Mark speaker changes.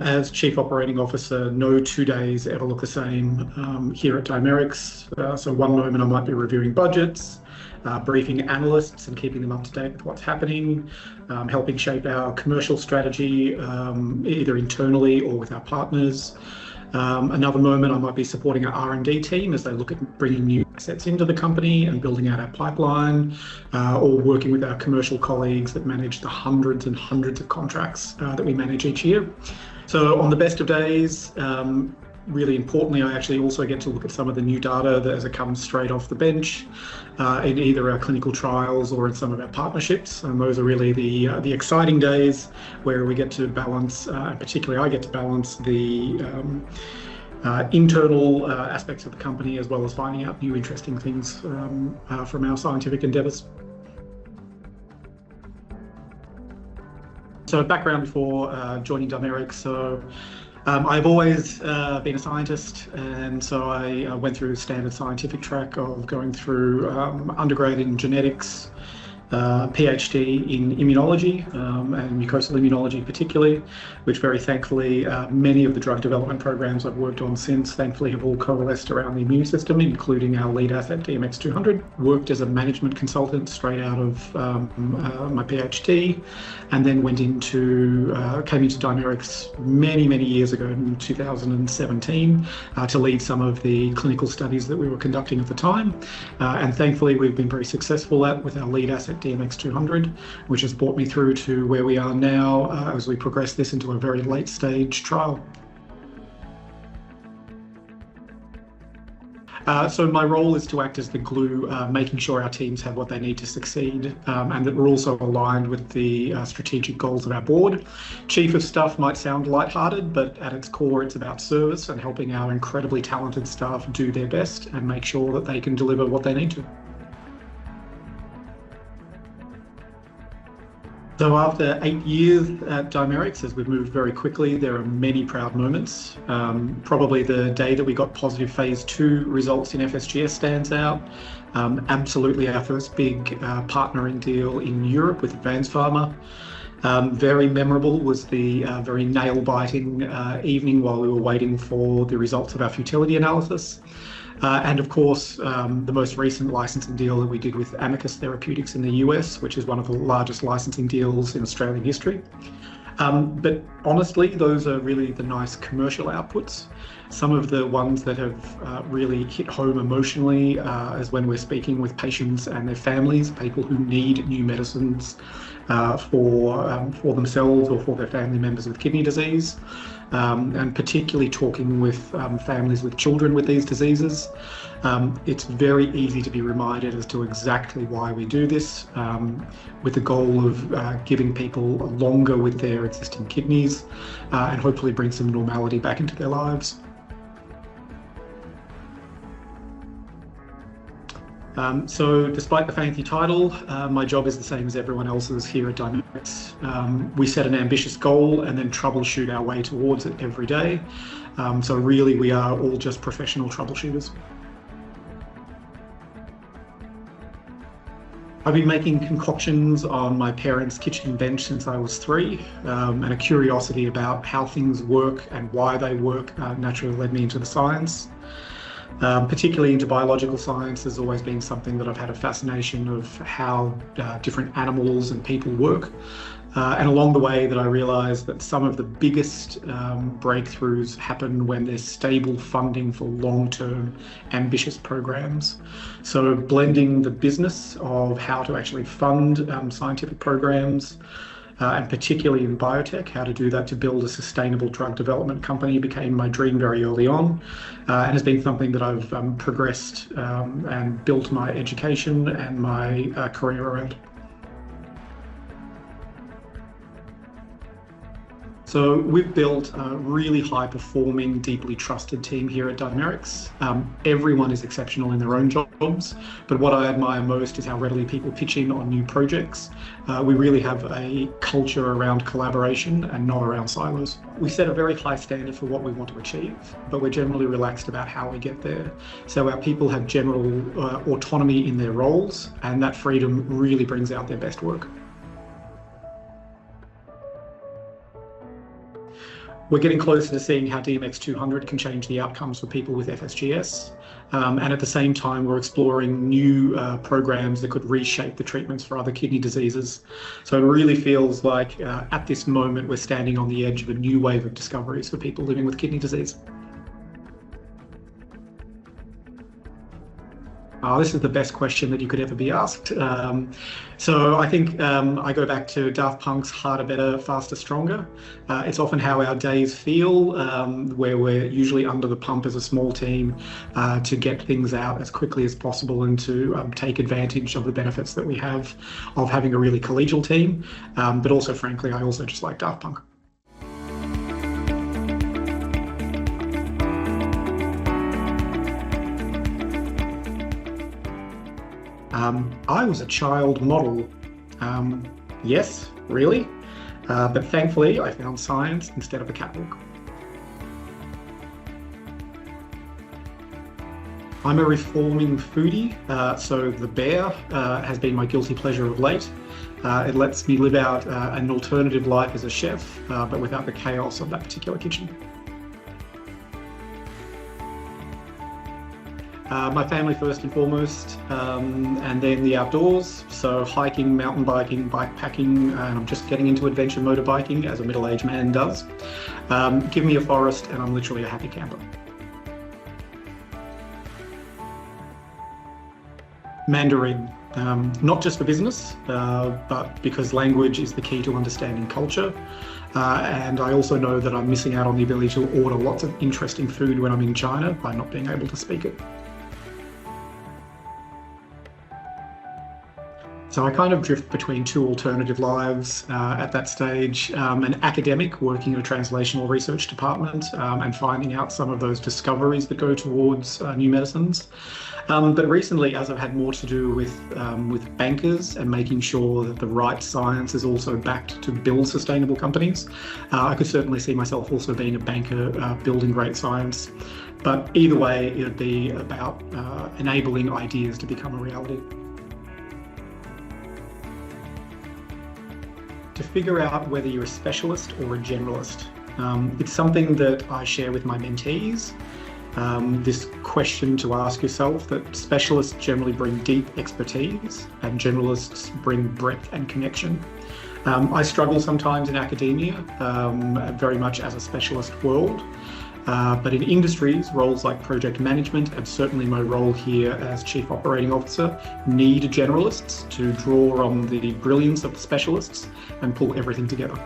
Speaker 1: As Chief Operating Officer, no 2 days ever look the same here at Dimerix. So one moment I might be reviewing budgets, briefing analysts and keeping them up to date with what's happening, helping shape our commercial strategy, either internally or with our partners. Another moment I might be supporting our R&D team as they look at bringing new assets into the company and building out our pipeline, or working with our commercial colleagues that manage the hundreds and hundreds of contracts that we manage each year. So on the best of days, really importantly, I actually also get to look at some of the new data that as it comes straight off the bench in either our clinical trials or in some of our partnerships. And those are really the exciting days where we get to balance, particularly I get to balance the internal aspects of the company as well as finding out new interesting things from our scientific endeavours. So background before joining Dimerix. So I've always been a scientist, and so I went through a standard scientific track of going through undergrad in genetics, PhD in immunology and mucosal immunology particularly, which very thankfully many of the drug development programs I've worked on since thankfully have all coalesced around the immune system, including our lead asset DMX-200. Worked as a management consultant straight out of my PhD, and then came into Dimerix many years ago in 2017 to lead some of the clinical studies that we were conducting at the time, and thankfully we've been very successful with our lead asset DMX-200, which has brought me through to where we are now as we progress this into a very late stage trial. So my role is to act as the glue, making sure our teams have what they need to succeed, and that we're also aligned with the strategic goals of our board. Chief of Staff might sound lighthearted, but at its core it's about service and helping our incredibly talented staff do their best and make sure that they can deliver what they need to. So after 8 years at Dimerix, as we've moved very quickly, there are many proud moments. Probably the day that we got positive phase 2 results in FSGS stands out. Absolutely our first big partnering deal in Europe with Advanced Pharma. Very memorable was the very nail-biting evening while we were waiting for the results of our futility analysis. And of course, the most recent licensing deal that we did with Amicus Therapeutics in the US, which is one of the largest licensing deals in Australian history. But honestly, those are really the nice commercial outputs. Some of the ones that have really hit home emotionally is when we're speaking with patients and their families, people who need new medicines for themselves or for their family members with kidney disease. And particularly talking with families with children with these diseases. It's very easy to be reminded as to exactly why we do this, with the goal of giving people longer with their existing kidneys and hopefully bring some normality back into their lives. So despite the fancy title, my job is the same as everyone else's here at Dimerix. We set an ambitious goal and then troubleshoot our way towards it every day. So really we are all just professional troubleshooters. I've been making concoctions on my parents' kitchen bench since I was 3, and a curiosity about how things work and why they work naturally led me into the science. Particularly into biological science has always been something that I've had a fascination of how different animals and people work. And along the way that I realised that some of the biggest breakthroughs happen when there's stable funding for long-term ambitious programs. So blending the business of how to actually fund scientific programs, and particularly in biotech, how to do that to build a sustainable drug development company became my dream very early on, and has been something that I've progressed and built my education and my career around. So we've built a really high-performing, deeply trusted team here at Dimerix. Everyone is exceptional in their own jobs, but what I admire most is how readily people pitch in on new projects. We really have a culture around collaboration and not around silos. We set a very high standard for what we want to achieve, but we're generally relaxed about how we get there. So our people have general autonomy in their roles, and that freedom really brings out their best work. We're getting closer to seeing how DMX-200 can change the outcomes for people with FSGS. And at the same time, we're exploring new programs that could reshape the treatments for other kidney diseases. So it really feels like at this moment, we're standing on the edge of a new wave of discoveries for people living with kidney disease. This is the best question that you could ever be asked. So I think I go back to Daft Punk's Harder, Better, Faster, Stronger. It's often how our days feel, where we're usually under the pump as a small team to get things out as quickly as possible and to take advantage of the benefits that we have of having a really collegial team. But also, frankly, I also just like Daft Punk. I was a child model. Yes, really. But thankfully, I found science instead of a catwalk. I'm a reforming foodie, so the bear has been my guilty pleasure of late. It lets me live out an alternative life as a chef, but without the chaos of that particular kitchen. My family first and foremost, and then the outdoors. So hiking, mountain biking, bikepacking, and I'm just getting into adventure motorbiking as a middle-aged man does. Give me a forest and I'm literally a happy camper. Mandarin, not just for business, but because language is the key to understanding culture. And I also know that I'm missing out on the ability to order lots of interesting food when I'm in China by not being able to speak it. So I kind of drift between two alternative lives at that stage, an academic working in a translational research department and finding out some of those discoveries that go towards new medicines. But recently, as I've had more to do with bankers and making sure that the right science is also backed to build sustainable companies, I could certainly see myself also being a banker building great science. But either way, it would be about enabling ideas to become a reality. To figure out whether you're a specialist or a generalist. It's something that I share with my mentees. This question to ask yourself that specialists generally bring deep expertise and generalists bring breadth and connection. I struggle sometimes in academia, very much as a specialist world. But in industries, roles like project management and certainly my role here as Chief Operating Officer need generalists to draw on the brilliance of the specialists and pull everything together.